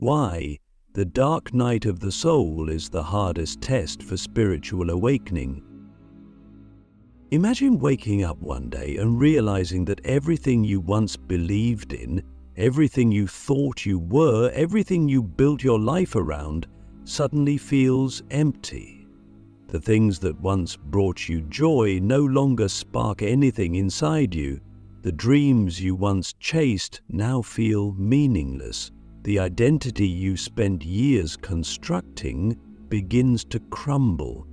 Why the dark night of the soul is the hardest test for spiritual awakening. Imagine waking up one day and realizing that everything you once believed in, everything you thought you were, everything you built your life around, suddenly feels empty. The things that once brought you joy no longer spark anything inside you. The dreams you once chased now feel meaningless. The identity you spent years constructing begins to crumble,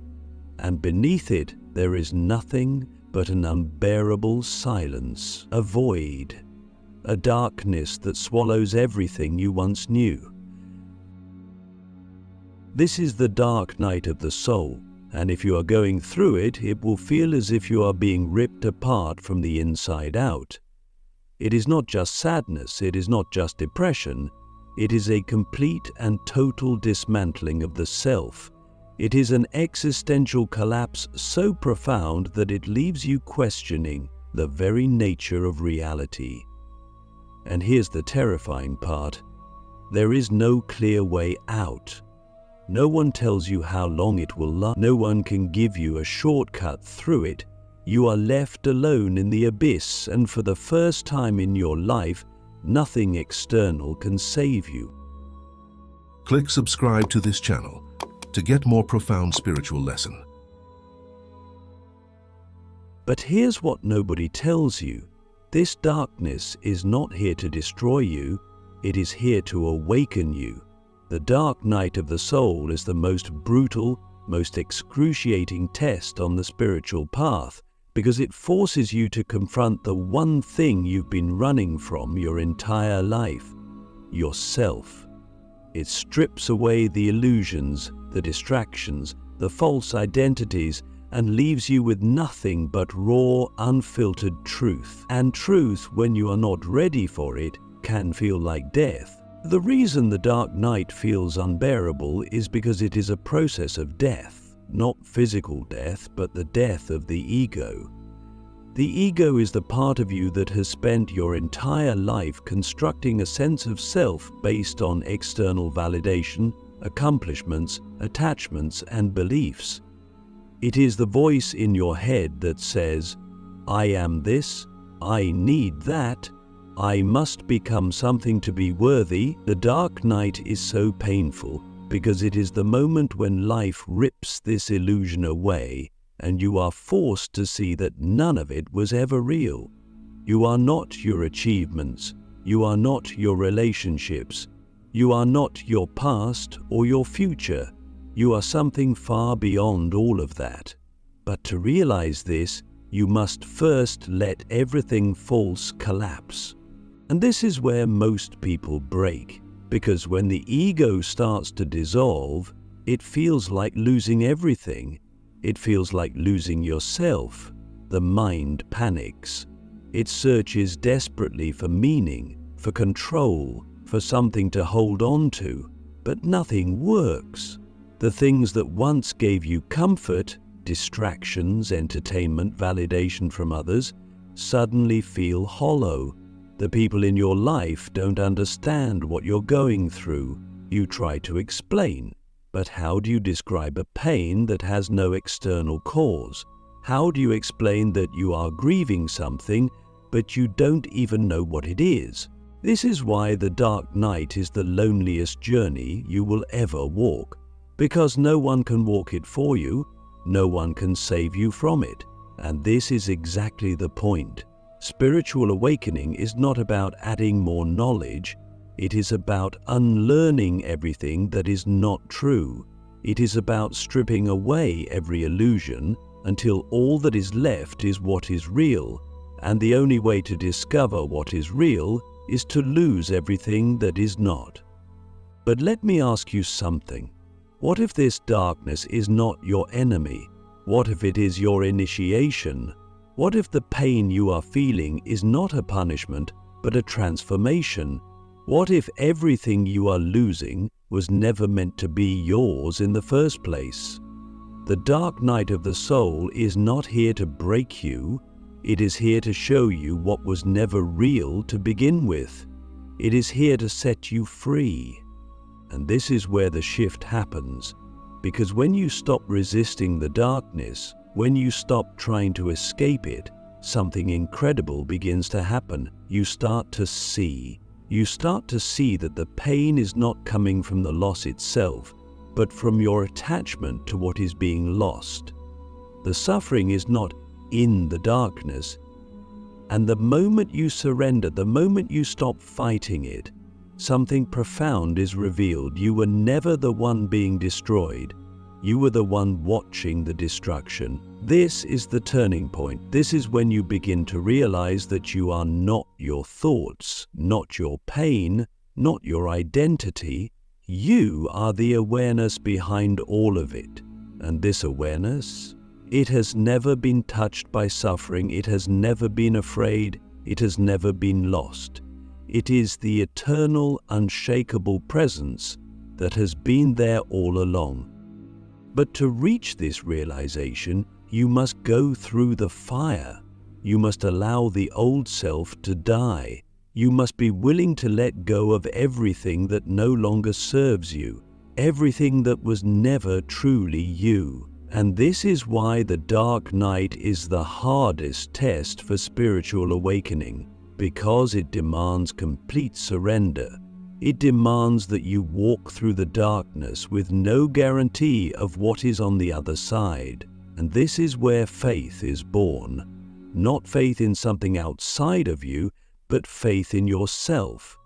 and beneath it there is nothing but an unbearable silence, a void, a darkness that swallows everything you once knew. This is the dark night of the soul, and if you are going through it, it will feel as if you are being ripped apart from the inside out. It is not just sadness, it is not just depression, it is a complete and total dismantling of the self. It is an existential collapse so profound that it leaves you questioning the very nature of reality. And here's the terrifying part. There is no clear way out. No one tells you how long it will last. No one can give you a shortcut through it. You are left alone in the abyss, and for the first time in your life, nothing external can save you. Click subscribe to this channel to get more profound spiritual lesson. But here's what nobody tells you. This darkness is not here to destroy you, it is here to awaken you. The dark night of the soul is the most brutal, most excruciating test on the spiritual path, because it forces you to confront the one thing you've been running from your entire life, yourself. It strips away the illusions, the distractions, the false identities, and leaves you with nothing but raw, unfiltered truth. And truth, when you are not ready for it, can feel like death. The reason the dark night feels unbearable is because it is a process of death, not physical death, but the death of the ego. The ego is the part of you that has spent your entire life constructing a sense of self based on external validation, accomplishments, attachments, and beliefs. It is the voice in your head that says, I am this, I need that, I must become something to be worthy. The dark night is so painful because it is the moment when life rips this illusion away and you are forced to see that none of it was ever real. You are not your achievements, you are not your relationships, you are not your past or your future. You are something far beyond all of that. But to realize this, you must first let everything false collapse. And this is where most people break, because when the ego starts to dissolve, it feels like losing everything. It feels like losing yourself. The mind panics. It searches desperately for meaning, for control, for something to hold on to, but nothing works. The things that once gave you comfort, distractions, entertainment, validation from others, suddenly feel hollow. The people in your life don't understand what you're going through. You try to explain, but how do you describe a pain that has no external cause? How do you explain that you are grieving something, but you don't even know what it is? This is why the dark night is the loneliest journey you will ever walk. Because no one can walk it for you, no one can save you from it. And this is exactly the point. Spiritual awakening is not about adding more knowledge, it is about unlearning everything that is not true. It is about stripping away every illusion until all that is left is what is real, and the only way to discover what is real is to lose everything that is not. But let me ask you something. What if this darkness is not your enemy? What if it is your initiation? What if the pain you are feeling is not a punishment, but a transformation? What if everything you are losing was never meant to be yours in the first place? The dark night of the soul is not here to break you. It is here to show you what was never real to begin with. It is here to set you free. And this is where the shift happens, because when you stop resisting the darkness, when you stop trying to escape it, something incredible begins to happen. You start to see. You start to see that the pain is not coming from the loss itself, but from your attachment to what is being lost. The suffering is not in the darkness, and the moment you surrender, the moment you stop fighting it, something profound is revealed. You were never the one being destroyed. You were the one watching the destruction. This is the turning point. This is when you begin to realize that you are not your thoughts, not your pain, not your identity. You are the awareness behind all of it. And this awareness, it has never been touched by suffering. It has never been afraid. It has never been lost. It is the eternal, unshakable presence that has been there all along. But to reach this realization, you must go through the fire. You must allow the old self to die. You must be willing to let go of everything that no longer serves you, everything that was never truly you. And this is why the dark night is the hardest test for spiritual awakening, because it demands complete surrender. It demands that you walk through the darkness with no guarantee of what is on the other side. And this is where faith is born. Not faith in something outside of you, but faith in yourself.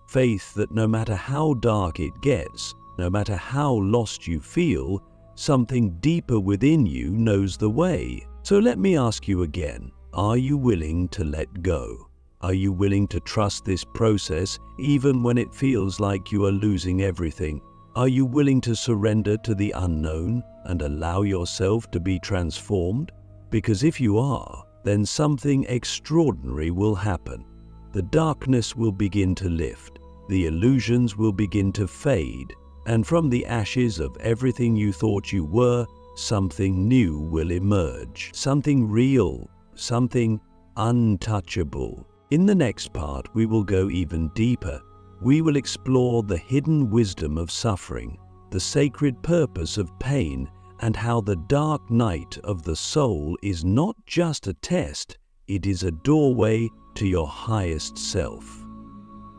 Faith that no matter how dark it gets, no matter how lost you feel, something deeper within you knows the way. So let me ask you again, are you willing to let go? Are you willing to trust this process even when it feels like you are losing everything? Are you willing to surrender to the unknown and allow yourself to be transformed? Because if you are, then something extraordinary will happen. The darkness will begin to lift, the illusions will begin to fade, and from the ashes of everything you thought you were, something new will emerge. Something real, something untouchable. In the next part, we will go even deeper. We will explore the hidden wisdom of suffering, the sacred purpose of pain, and how the dark night of the soul is not just a test, it is a doorway to your highest self.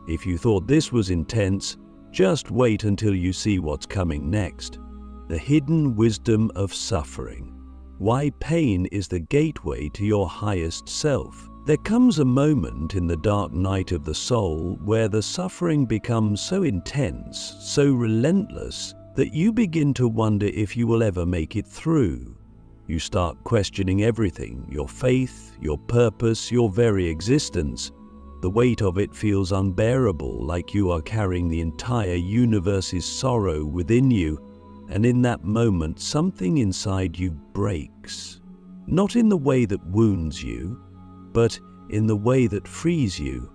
If you thought this was intense, just wait until you see what's coming next. The hidden wisdom of suffering. Why pain is the gateway to your highest self. There comes a moment in the dark night of the soul where the suffering becomes so intense, so relentless, that you begin to wonder if you will ever make it through. You start questioning everything, your faith, your purpose, your very existence. The weight of it feels unbearable, like you are carrying the entire universe's sorrow within you, and in that moment something inside you breaks. Not in the way that wounds you, but in the way that frees you.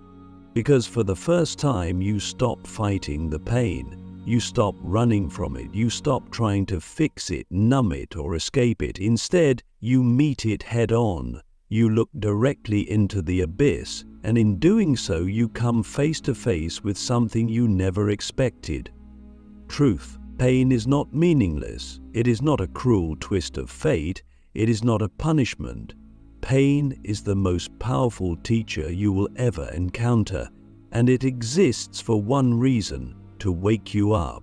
Because for the first time you stop fighting the pain. You stop running from it. You stop trying to fix it, numb it, or escape it. Instead, you meet it head on. You look directly into the abyss, and in doing so you come face to face with something you never expected. Truth. Pain is not meaningless. It is not a cruel twist of fate. It is not a punishment. Pain is the most powerful teacher you will ever encounter, and it exists for one reason: to wake you up.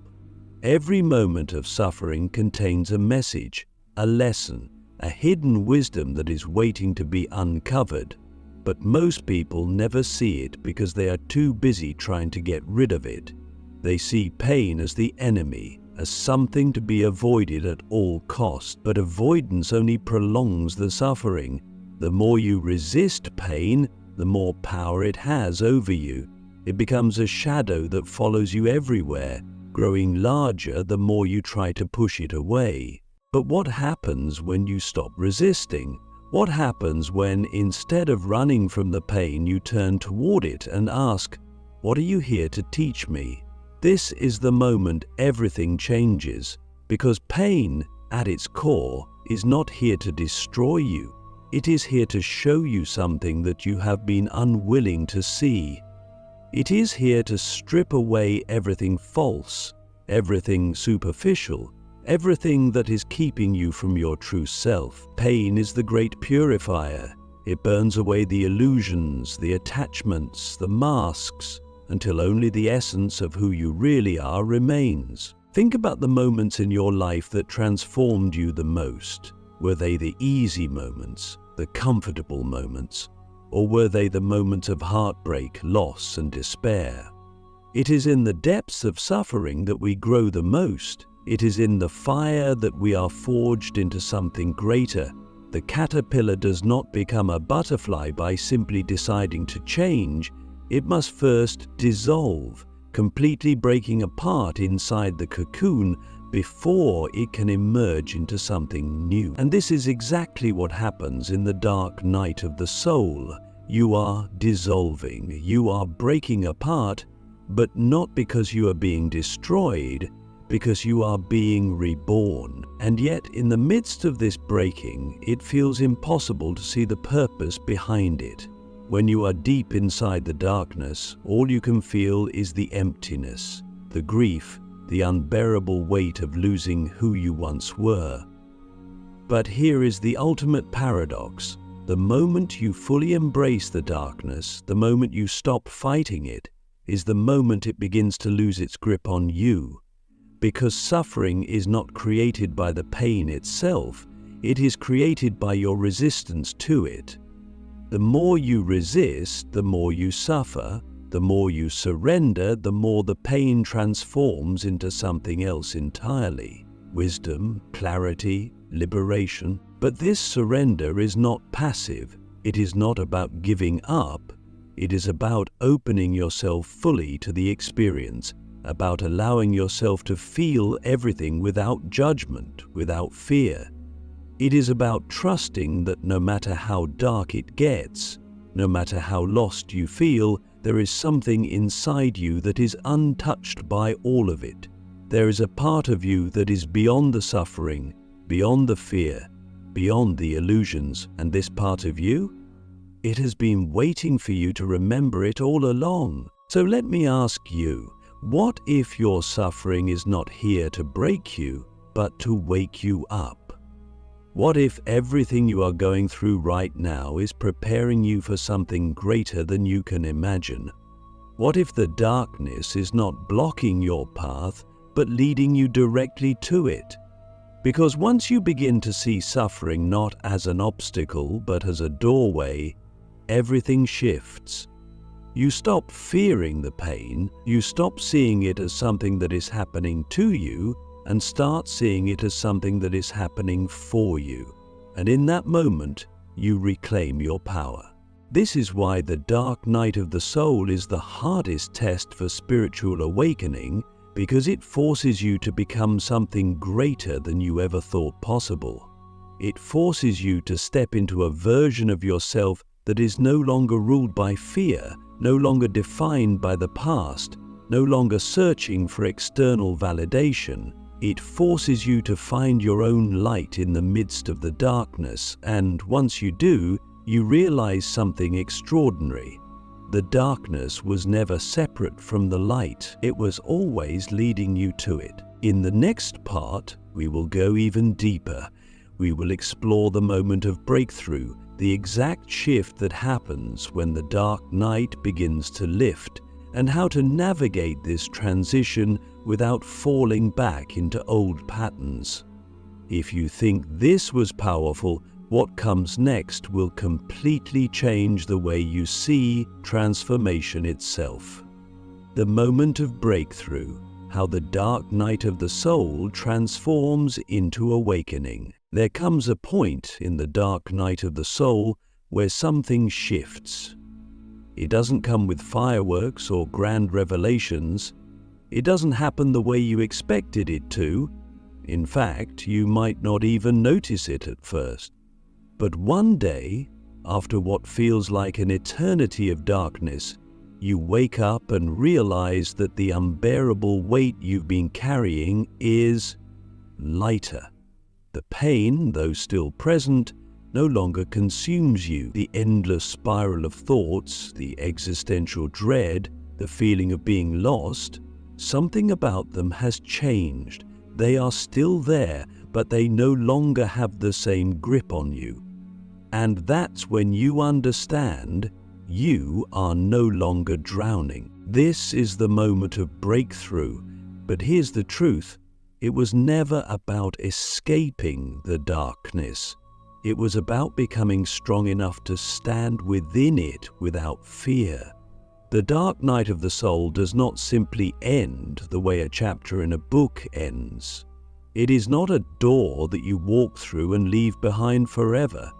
Every moment of suffering contains a message, a lesson, a hidden wisdom that is waiting to be uncovered. But most people never see it because they are too busy trying to get rid of it. They see pain as the enemy, as something to be avoided at all costs. But avoidance only prolongs the suffering. The more you resist pain, the more power it has over you. It becomes a shadow that follows you everywhere, growing larger the more you try to push it away. But what happens when you stop resisting? What happens when, instead of running from the pain, you turn toward it and ask, "What are you here to teach me?" This is the moment everything changes, because pain, at its core, is not here to destroy you. It is here to show you something that you have been unwilling to see. It is here to strip away everything false, everything superficial, everything that is keeping you from your true self. Pain is the great purifier. It burns away the illusions, the attachments, the masks, until only the essence of who you really are remains. Think about the moments in your life that transformed you the most. Were they the easy moments, the comfortable moments, or were they the moments of heartbreak, loss, and despair? It is in the depths of suffering that we grow the most. It is in the fire that we are forged into something greater. The caterpillar does not become a butterfly by simply deciding to change. It must first dissolve, completely breaking apart inside the cocoon before it can emerge into something new. And this is exactly what happens in the dark night of the soul. You are dissolving, you are breaking apart, but not because you are being destroyed, because you are being reborn. And yet, in the midst of this breaking, it feels impossible to see the purpose behind it. When you are deep inside the darkness, all you can feel is the emptiness, the grief, the unbearable weight of losing who you once were. But here is the ultimate paradox. The moment you fully embrace the darkness, the moment you stop fighting it, is the moment it begins to lose its grip on you. Because suffering is not created by the pain itself, it is created by your resistance to it. The more you resist, the more you suffer. The more you surrender, the more the pain transforms into something else entirely. Wisdom, clarity, liberation. But this surrender is not passive. It is not about giving up. It is about opening yourself fully to the experience, about allowing yourself to feel everything without judgment, without fear. It is about trusting that no matter how dark it gets, no matter how lost you feel, there is something inside you that is untouched by all of it. There is a part of you that is beyond the suffering, beyond the fear, beyond the illusions, and this part of you? It has been waiting for you to remember it all along. So let me ask you, what if your suffering is not here to break you, but to wake you up? What if everything you are going through right now is preparing you for something greater than you can imagine? What if the darkness is not blocking your path, but leading you directly to it? Because once you begin to see suffering not as an obstacle, but as a doorway, everything shifts. You stop fearing the pain, you stop seeing it as something that is happening to you, and start seeing it as something that is happening for you. And in that moment, you reclaim your power. This is why the dark night of the soul is the hardest test for spiritual awakening, because it forces you to become something greater than you ever thought possible. It forces you to step into a version of yourself that is no longer ruled by fear, no longer defined by the past, no longer searching for external validation. It forces you to find your own light in the midst of the darkness, and once you do, you realize something extraordinary. The darkness was never separate from the light. It was always leading you to it. In the next part, we will go even deeper. We will explore the moment of breakthrough, the exact shift that happens when the dark night begins to lift, and how to navigate this transition without falling back into old patterns. If you think this was powerful, what comes next will completely change the way you see transformation itself. The moment of breakthrough, how the dark night of the soul transforms into awakening. There comes a point in the dark night of the soul where something shifts. It doesn't come with fireworks or grand revelations. It doesn't happen the way you expected it to. In fact, you might not even notice it at first. But one day, after what feels like an eternity of darkness, you wake up and realize that the unbearable weight you've been carrying is lighter. The pain, though still present, no longer consumes you. The endless spiral of thoughts, the existential dread, the feeling of being lost, Something about them has changed. They are still there, but they no longer have the same grip on you. And that's when you understand you are no longer drowning. This is the moment of breakthrough. But here's the truth. It was never about escaping the darkness. It was about becoming strong enough to stand within it without fear. The dark night of the soul does not simply end the way a chapter in a book ends. It is not a door that you walk through and leave behind forever.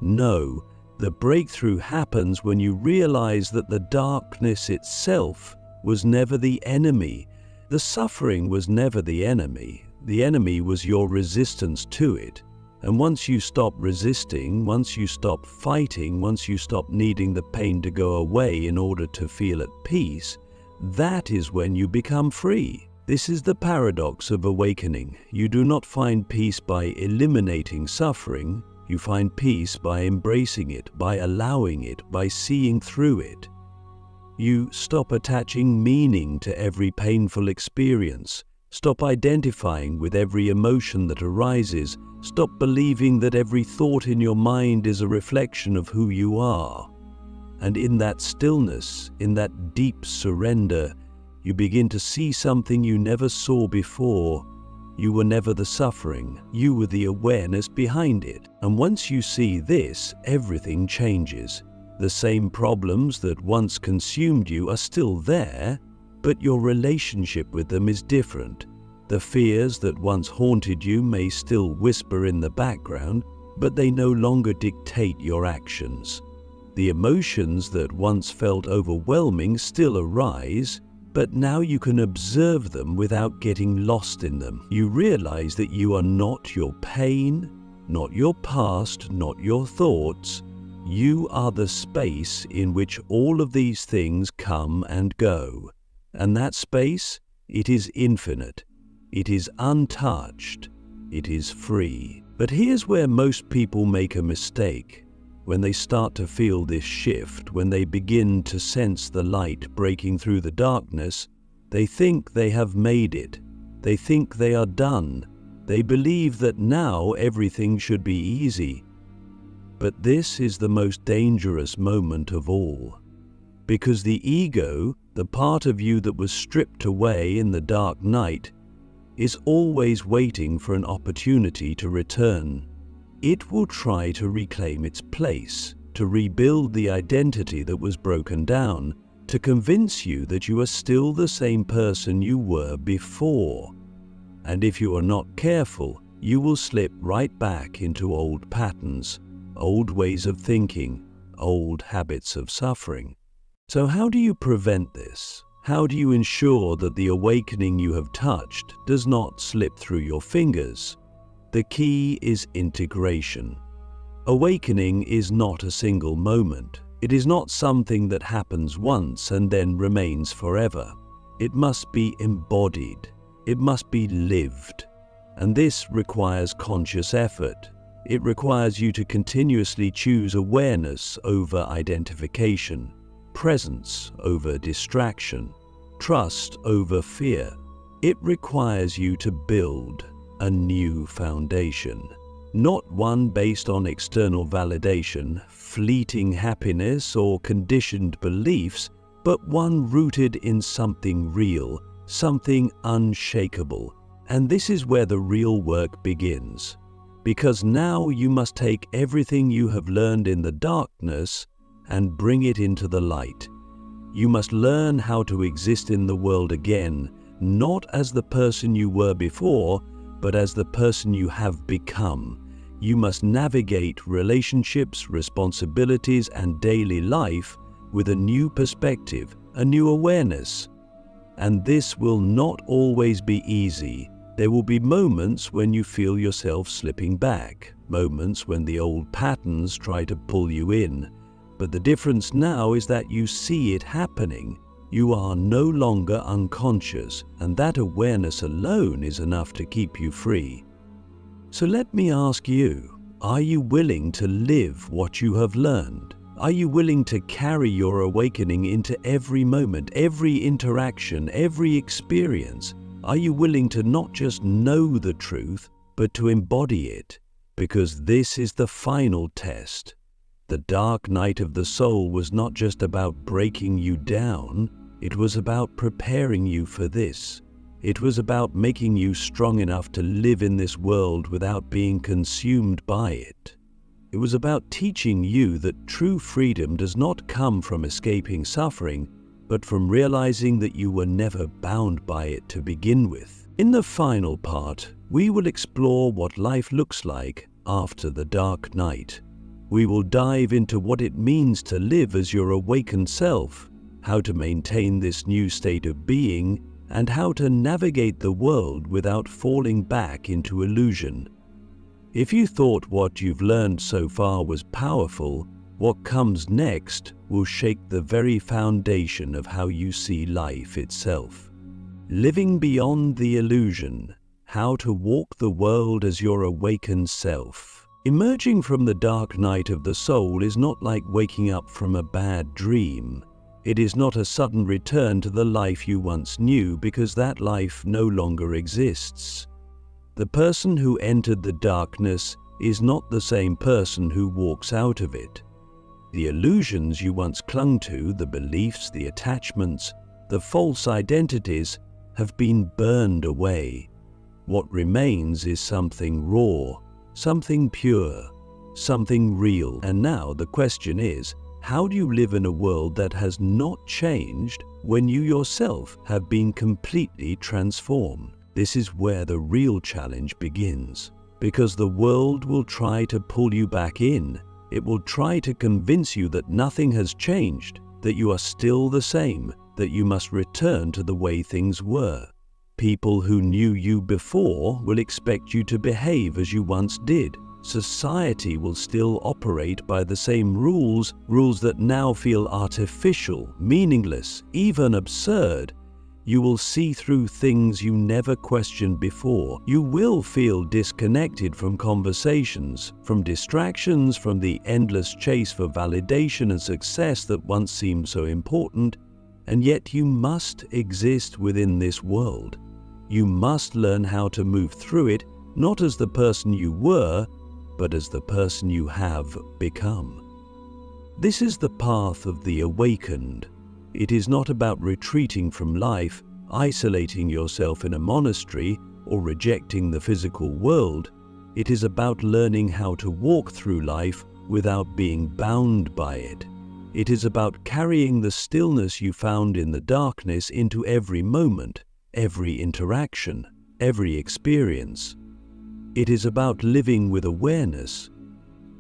No, the breakthrough happens when you realize that the darkness itself was never the enemy. The suffering was never the enemy. The enemy was your resistance to it. And once you stop resisting, once you stop fighting, once you stop needing the pain to go away in order to feel at peace, that is when you become free. This is the paradox of awakening. You do not find peace by eliminating suffering. You find peace by embracing it, by allowing it, by seeing through it. You stop attaching meaning to every painful experience. Stop identifying with every emotion that arises. Stop believing that every thought in your mind is a reflection of who you are. And in that stillness, in that deep surrender, you begin to see something you never saw before. You were never the suffering. You were the awareness behind it. And once you see this, everything changes. The same problems that once consumed you are still there, but your relationship with them is different. The fears that once haunted you may still whisper in the background, but they no longer dictate your actions. The emotions that once felt overwhelming still arise, but now you can observe them without getting lost in them. You realize that you are not your pain, not your past, not your thoughts. You are the space in which all of these things come and go. And that space, it is infinite. It is untouched. It is free. But here's where most people make a mistake. When they start to feel this shift, when they begin to sense the light breaking through the darkness, they think they have made it. They think they are done. They believe that now everything should be easy. But this is the most dangerous moment of all. Because the ego, the part of you that was stripped away in the dark night, is always waiting for an opportunity to return. It will try to reclaim its place, to rebuild the identity that was broken down, to convince you that you are still the same person you were before. And if you are not careful, you will slip right back into old patterns, old ways of thinking, old habits of suffering. So how do you prevent this? How do you ensure that the awakening you have touched does not slip through your fingers? The key is integration. Awakening is not a single moment. It is not something that happens once and then remains forever. It must be embodied. It must be lived. And this requires conscious effort. It requires you to continuously choose awareness over identification, presence over distraction, trust over fear. It requires you to build a new foundation, not one based on external validation, fleeting happiness, or conditioned beliefs, but one rooted in something real, something unshakable. And this is where the real work begins. Because now you must take everything you have learned in the darkness and bring it into the light. You must learn how to exist in the world again, not as the person you were before, but as the person you have become. You must navigate relationships, responsibilities, and daily life with a new perspective, a new awareness. And this will not always be easy. There will be moments when you feel yourself slipping back, moments when the old patterns try to pull you in. But the difference now is that you see it happening. You are no longer unconscious, and that awareness alone is enough to keep you free. So let me ask you, are you willing to live what you have learned? Are you willing to carry your awakening into every moment, every interaction, every experience? Are you willing to not just know the truth, but to embody it? Because this is the final test. The dark night of the soul was not just about breaking you down, it was about preparing you for this. It was about making you strong enough to live in this world without being consumed by it. It was about teaching you that true freedom does not come from escaping suffering, but from realizing that you were never bound by it to begin with. In the final part, we will explore what life looks like after the dark night. We will dive into what it means to live as your awakened self, how to maintain this new state of being, and how to navigate the world without falling back into illusion. If you thought what you've learned so far was powerful, what comes next will shake the very foundation of how you see life itself. Living beyond the illusion, how to walk the world as your awakened self. Emerging from the dark night of the soul is not like waking up from a bad dream. It is not a sudden return to the life you once knew, because that life no longer exists. The person who entered the darkness is not the same person who walks out of it. The illusions you once clung to, the beliefs, the attachments, the false identities, have been burned away. What remains is something raw, something pure, something real. And now the question is, how do you live in a world that has not changed when you yourself have been completely transformed? This is where the real challenge begins, because the world will try to pull you back in. It will try to convince you that nothing has changed, that you are still the same, that you must return to the way things were. People who knew you before will expect you to behave as you once did. Society will still operate by the same rules that now feel artificial, meaningless, even absurd. You will see through things you never questioned before. You will feel disconnected from conversations, from distractions, from the endless chase for validation and success that once seemed so important. And yet you must exist within this world. You must learn how to move through it, not as the person you were, but as the person you have become. This is the path of the awakened. It is not about retreating from life, isolating yourself in a monastery, or rejecting the physical world. It is about learning how to walk through life without being bound by it. It is about carrying the stillness you found in the darkness into every moment, every interaction, every experience. It is about living with awareness,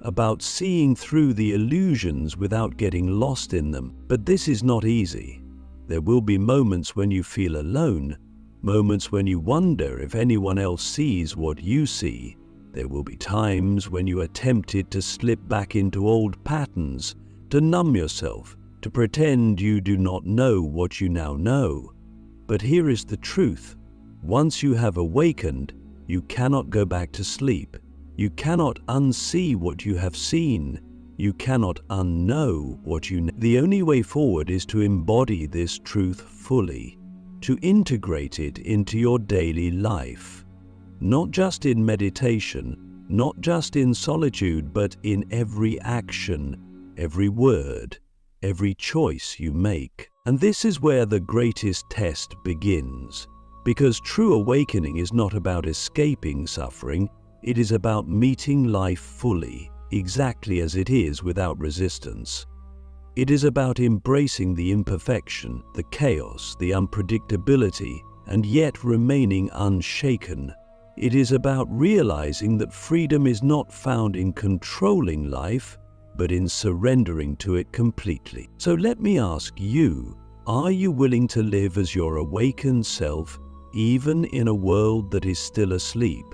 about seeing through the illusions without getting lost in them. But this is not easy. There will be moments when you feel alone, moments when you wonder if anyone else sees what you see. There will be times when you are tempted to slip back into old patterns, to numb yourself, to pretend you do not know what you now know. But here is the truth. Once you have awakened, you cannot go back to sleep. You cannot unsee what you have seen. You cannot unknow what you know. The only way forward is to embody this truth fully, to integrate it into your daily life. Not just in meditation, not just in solitude, but in every action, every word, every choice you make. And this is where the greatest test begins. Because true awakening is not about escaping suffering, it is about meeting life fully, exactly as it is, without resistance. It is about embracing the imperfection, the chaos, the unpredictability, and yet remaining unshaken. It is about realizing that freedom is not found in controlling life, but in surrendering to it completely. So let me ask you, are you willing to live as your awakened self, even in a world that is still asleep?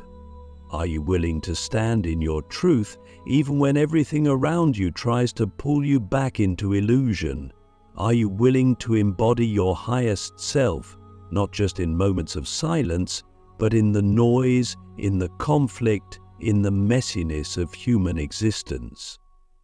Are you willing to stand in your truth, even when everything around you tries to pull you back into illusion? Are you willing to embody your highest self, not just in moments of silence, but in the noise, in the conflict, in the messiness of human existence?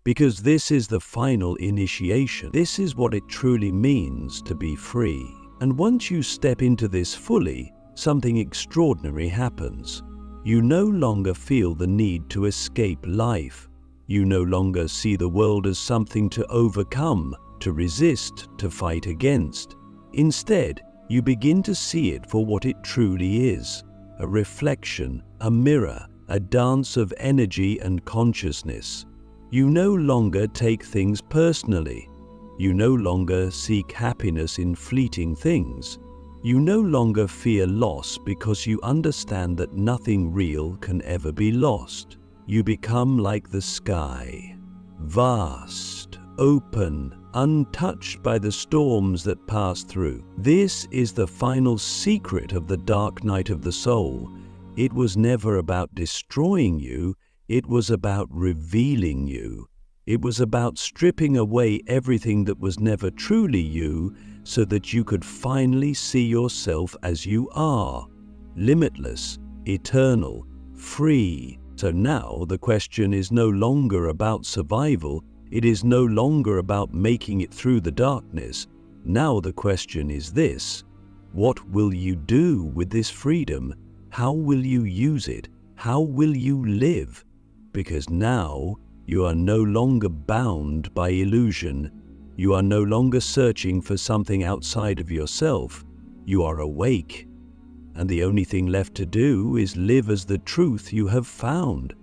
Because this is the final initiation. This is what it truly means to be free. And once you step into this fully, something extraordinary happens. You no longer feel the need to escape life. You no longer see the world as something to overcome, to resist, to fight against. Instead, you begin to see it for what it truly is: a reflection, a mirror, a dance of energy and consciousness. You no longer take things personally. You no longer seek happiness in fleeting things. You no longer fear loss because you understand that nothing real can ever be lost. You become like the sky, vast, open, untouched by the storms that pass through. This is the final secret of the dark night of the soul. It was never about destroying you, it was about revealing you. It was about stripping away everything that was never truly you so that you could finally see yourself as you are, limitless, eternal, free. So now the question is no longer about survival, it is no longer about making it through the darkness. Now the question is this: what will you do with this freedom? How will you use it? How will you live? Because now you are no longer bound by illusion. You are no longer searching for something outside of yourself. You are awake. And the only thing left to do is live as the truth you have found.